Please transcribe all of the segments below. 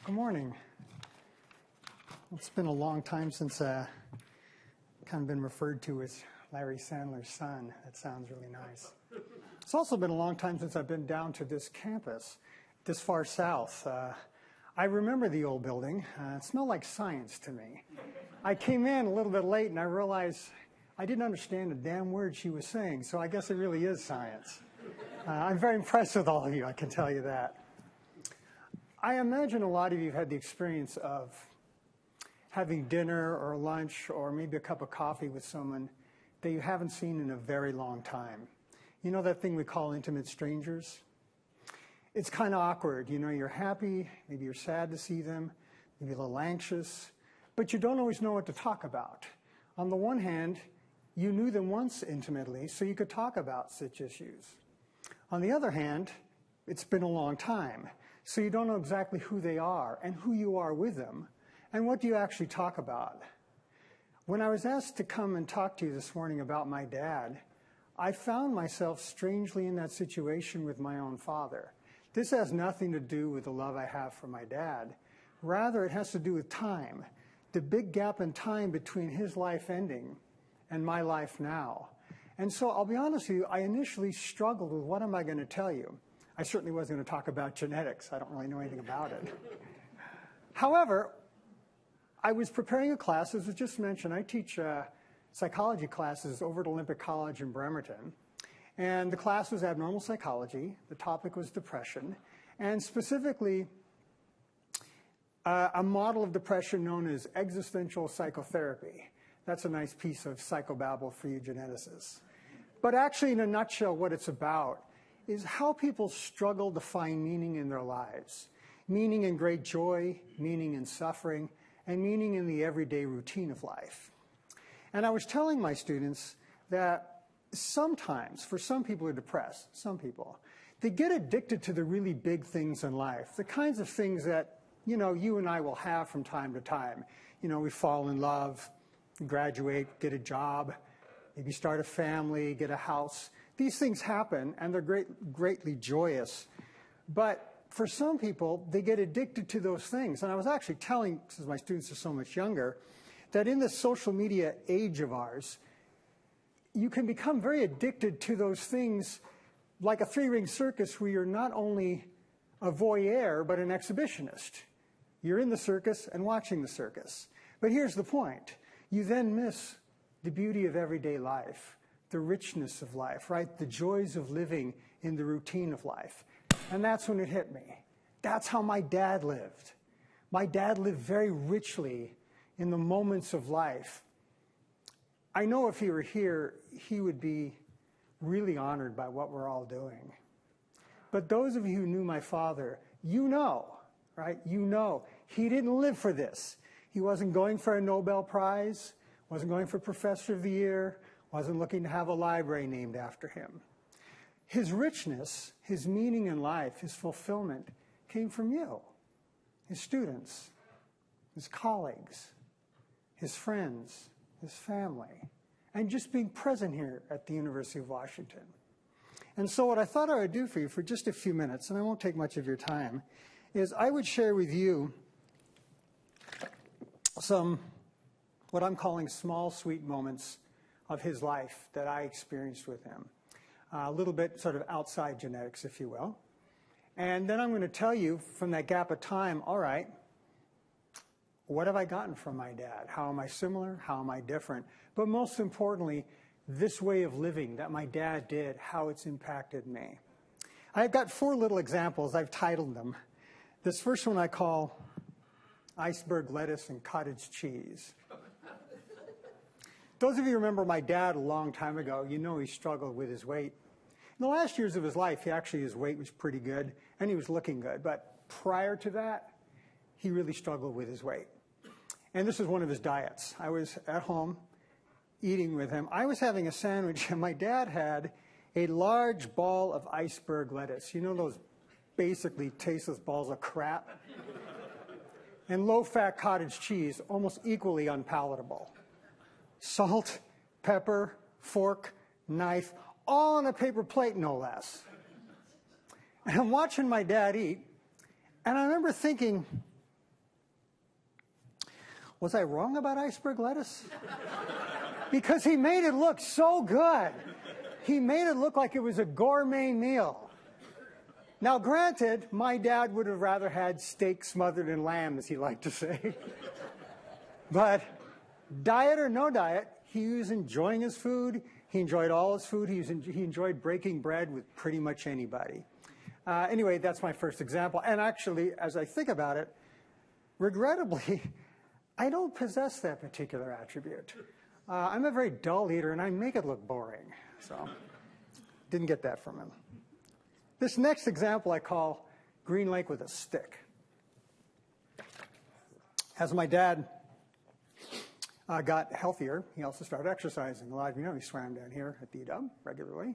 Good morning. It's been a long time since kind of been referred to as Larry Sandler's son. That sounds really nice. It's also been a long time since I've been down to this campus, this far south. I remember the old building. It smelled like science to me. I came in a little bit late and I realized I didn't understand a damn word she was saying, so I guess it really is science. I'm very impressed with all of you, I can tell you that. I imagine a lot of you have had the experience of having dinner or lunch or maybe a cup of coffee with someone that you haven't seen in a very long time. You know that thing we call intimate strangers? It's kind of awkward. You know, you're happy, maybe you're sad to see them, maybe a little anxious, but you don't always know what to talk about. On the one hand, you knew them once intimately, so you could talk about such issues. On the other hand, it's been a long time. So you don't know exactly who they are and who you are with them. And what do you actually talk about? When I was asked to come and talk to you this morning about my dad, I found myself strangely in that situation with my own father. This has nothing to do with the love I have for my dad. Rather, it has to do with time, the big gap in time between his life ending and my life now. And so I'll be honest with you, I initially struggled with what am I going to tell you? I certainly wasn't going to talk about genetics. I don't really know anything about it. However, I was preparing a class, as was just mentioned. I teach psychology classes over at Olympic College in Bremerton. And the class was abnormal psychology. The topic was depression. And specifically, a model of depression known as existential psychotherapy. That's a nice piece of psychobabble for you geneticists. But actually, in a nutshell, what it's about is how people struggle to find meaning in their lives. Meaning in great joy, meaning in suffering, and meaning in the everyday routine of life. And I was telling my students that sometimes, for some people who are depressed, some people, they get addicted to the really big things in life, the kinds of things that, you know, you and I will have from time to time. You know, we fall in love, graduate, get a job, maybe start a family, get a house. These things happen, and they're greatly joyous. But for some people, they get addicted to those things. And I was actually telling, since my students are so much younger, that in this social media age of ours, you can become very addicted to those things like a three-ring circus where you're not only a voyeur, but an exhibitionist. You're in the circus and watching the circus. But here's the point. You then miss the beauty of everyday life, the richness of life, right? The joys of living in the routine of life. And that's when it hit me. That's how my dad lived. My dad lived very richly in the moments of life. I know if he were here, he would be really honored by what we're all doing. But those of you who knew my father, you know, right? You know, he didn't live for this. He wasn't going for a Nobel Prize, wasn't going for Professor of the Year, wasn't looking to have a library named after him. His richness, his meaning in life, his fulfillment came from you, his students, his colleagues, his friends, his family, and just being present here at the University of Washington. And so what I thought I would do for you for just a few minutes, and I won't take much of your time, is I would share with you some what I'm calling small, sweet moments of his life that I experienced with him. A little bit sort of outside genetics, if you will. And then I'm going to tell you from that gap of time, all right, what have I gotten from my dad? How am I similar? How am I different? But most importantly, this way of living that my dad did, how it's impacted me. I've got 4 little examples. I've titled them. This first one I call iceberg lettuce and cottage cheese. Those of you who remember my dad a long time ago, you know he struggled with his weight. In the last years of his life, his weight was pretty good, and he was looking good. But prior to that, he really struggled with his weight. And this was one of his diets. I was at home eating with him. I was having a sandwich, and my dad had a large ball of iceberg lettuce. You know those basically tasteless balls of crap? And low-fat cottage cheese, almost equally unpalatable. Salt, pepper, fork, knife, all on a paper plate, no less. And I'm watching my dad eat, and I remember thinking, Was I wrong about iceberg lettuce? Because he made it look so good. He made it look like it was a gourmet meal. Now, granted, my dad would have rather had steak smothered in lamb, as he liked to say. But diet or no diet, he was enjoying his food. He enjoyed all his food. He enjoyed breaking bread with pretty much anybody. Anyway, that's my first example. And actually, as I think about it, regrettably, I don't possess that particular attribute. I'm a very dull eater, and I make it look boring. So, didn't get that from him. This next example I call Green Lake with a stick. As my dad got healthier, he also started exercising. A lot of you know he swam down here at D-Dub regularly.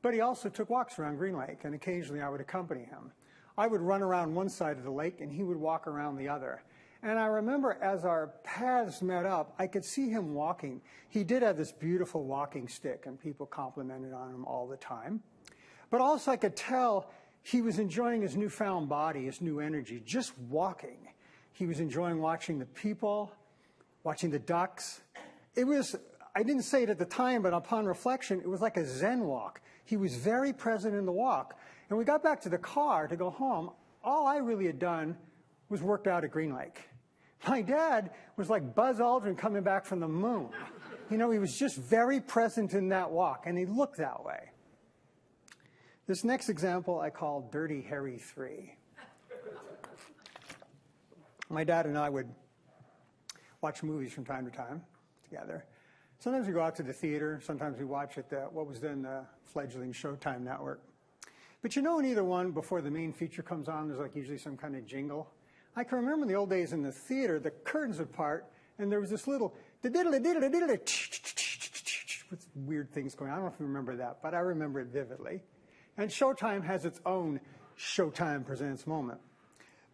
But he also took walks around Green Lake, and occasionally I would accompany him. I would run around one side of the lake, and he would walk around the other. And I remember as our paths met up, I could see him walking. He did have this beautiful walking stick, and people complimented on him all the time. But also I could tell he was enjoying his newfound body, his new energy, just walking. He was enjoying watching the people, watching the ducks. It was, I didn't say it at the time, but upon reflection, it was like a Zen walk. He was very present in the walk. And we got back to the car to go home. All I really had done was worked out at Green Lake. My dad was like Buzz Aldrin coming back from the moon. You know, he was just very present in that walk, and he looked that way. This next example I call Dirty Harry 3. My dad and I would watch movies from time to time together. Sometimes we go out to the theater. Sometimes we watch at what was then the fledgling Showtime network. But you know, in either one, before the main feature comes on, there's like usually some kind of jingle. I can remember in the old days in the theater, the curtains would part, and there was this little with weird things going on. I don't know if you remember that, but I remember it vividly. And Showtime has its own Showtime Presents moment.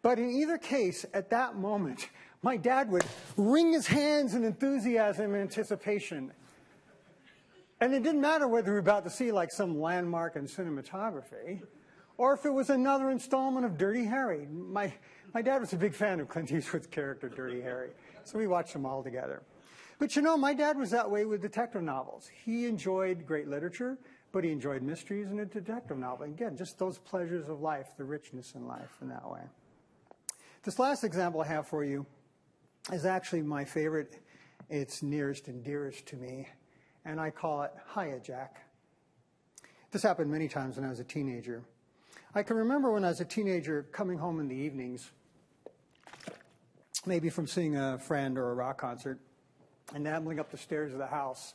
But in either case, at that moment, my dad would wring his hands in enthusiasm and anticipation. And it didn't matter whether we were about to see like some landmark in cinematography, or if it was another installment of Dirty Harry. My dad was a big fan of Clint Eastwood's character, Dirty Harry, so we watched them all together. But you know, my dad was that way with detective novels. He enjoyed great literature, but he enjoyed mysteries and a detective novel. Again, just those pleasures of life, the richness in life in that way. This last example I have for you is actually my favorite. It's nearest and dearest to me, and I call it Hiya, Jack. This happened many times when I was a teenager. I can remember when I was a teenager coming home in the evenings, maybe from seeing a friend or a rock concert, and ambling up the stairs of the house.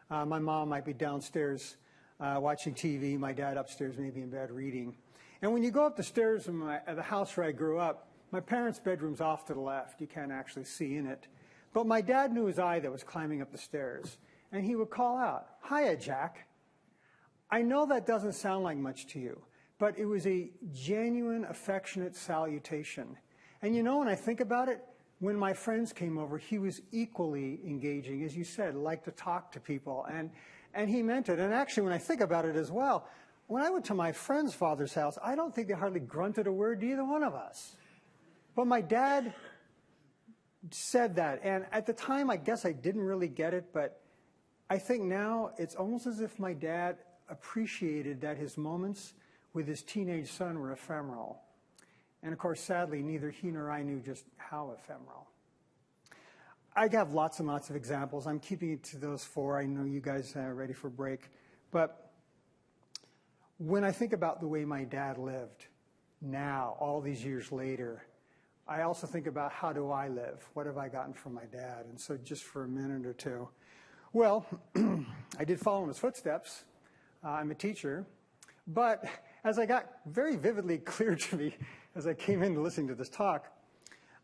My mom might be downstairs watching TV, my dad upstairs maybe in bed reading. And when you go up the stairs of the house where I grew up, my parents' bedroom's off to the left. You can't actually see in it. But my dad knew his eye that was climbing up the stairs, and he would call out, "Hiya, Jack." I know that doesn't sound like much to you, but it was a genuine, affectionate salutation. And you know, when I think about it, when my friends came over, he was equally engaging, as you said, liked to talk to people, and he meant it. And actually, when I think about it as well, when I went to my friend's father's house, I don't think they hardly grunted a word to either one of us. But my dad said that, and at the time, I guess I didn't really get it, but I think now it's almost as if my dad appreciated that his moments with his teenage son were ephemeral. And of course, sadly, neither he nor I knew just how ephemeral. I have lots and lots of examples. I'm keeping it to those 4. I know you guys are ready for a break. But when I think about the way my dad lived now, all these years later, I also think about how do I live? What have I gotten from my dad? And so just for a minute or two. Well, I did follow in his footsteps. I'm a teacher. But as I got very vividly clear to me as I came in listening to this talk,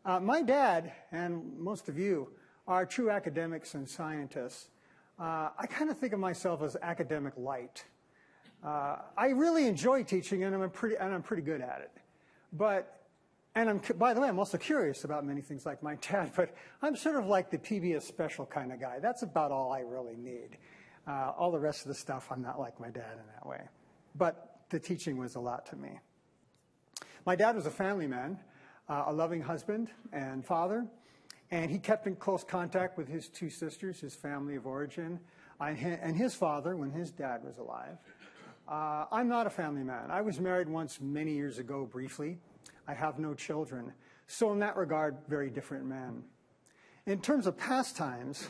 my dad, and most of you, are true academics and scientists. I kind of think of myself as academic light. I really enjoy teaching, and I'm pretty good at it. By the way, I'm also curious about many things like my dad, but I'm sort of like the PBS special kind of guy. That's about all I really need. All the rest of the stuff, I'm not like my dad in that way. But the teaching was a lot to me. My dad was a family man, a loving husband and father, And he kept in close contact with his two sisters, his family of origin, and his father when his dad was alive. I'm not a family man. I was married once many years ago, briefly. I have no children. So in that regard, very different man. In terms of pastimes,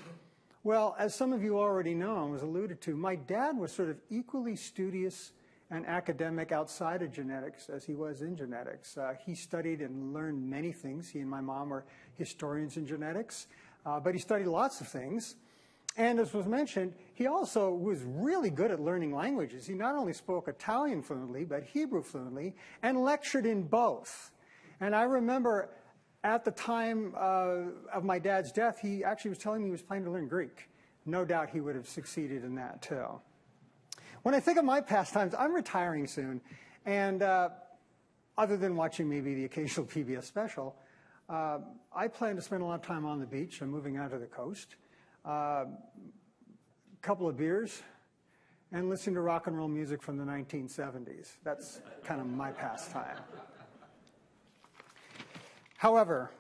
well, as some of you already know and was alluded to, my dad was sort of equally studious and academic outside of genetics as he was in genetics. He studied and learned many things. He and my mom were historians in genetics, but he studied lots of things. And as was mentioned, he also was really good at learning languages. He not only spoke Italian fluently, but Hebrew fluently, and lectured in both. And I remember at the time of my dad's death, he actually was telling me he was planning to learn Greek. No doubt he would have succeeded in that too. When I think of my pastimes, I'm retiring soon. And other than watching maybe the occasional PBS special, I plan to spend a lot of time on the beach. I'm moving out to the coast. Couple of beers, and listening to rock and roll music from the 1970s. That's kind of my pastime. However,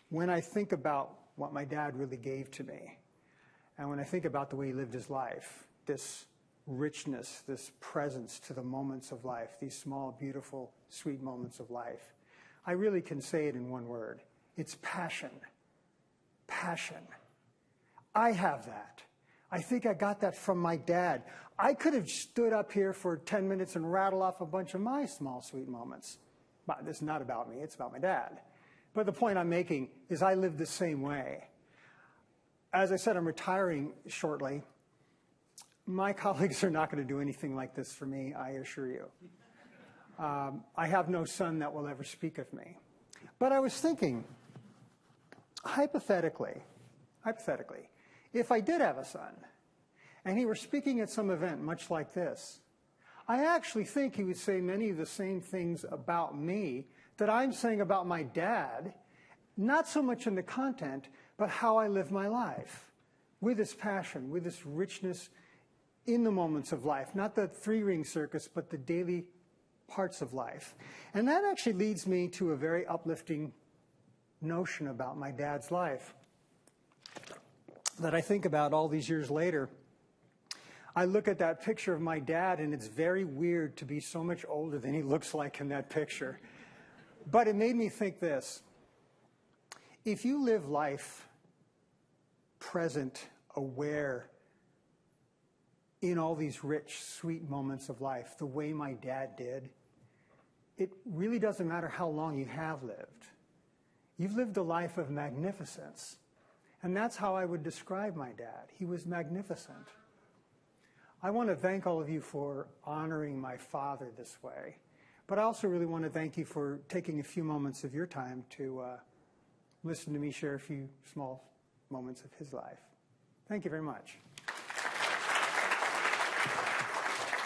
when I think about what my dad really gave to me, and when I think about the way he lived his life, this richness, this presence to the moments of life, these small, beautiful, sweet moments of life, I really can say it in one word. It's passion. Passion. I have that. I think I got that from my dad. I could have stood up here for 10 minutes and rattle off a bunch of my small, sweet moments. But this is not about me, it's about my dad. But the point I'm making is I live the same way. As I said, I'm retiring shortly. My colleagues are not going to do anything like this for me, I assure you. I have no son that will ever speak of me. But I was thinking, hypothetically, if I did have a son, and he were speaking at some event much like this, I actually think he would say many of the same things about me that I'm saying about my dad, not so much in the content, but how I live my life, with this passion, with this richness in the moments of life, not the three-ring circus, but the daily parts of life. And that actually leads me to a very uplifting notion about my dad's life that I think about all these years later. I look at that picture of my dad, and it's very weird to be so much older than he looks like in that picture. But it made me think this. If you live life present, aware, in all these rich, sweet moments of life, the way my dad did, it really doesn't matter how long you have lived. You've lived a life of magnificence. And that's how I would describe my dad. He was magnificent. I want to thank all of you for honoring my father this way. But I also really want to thank you for taking a few moments of your time to listen to me share a few small moments of his life. Thank you very much.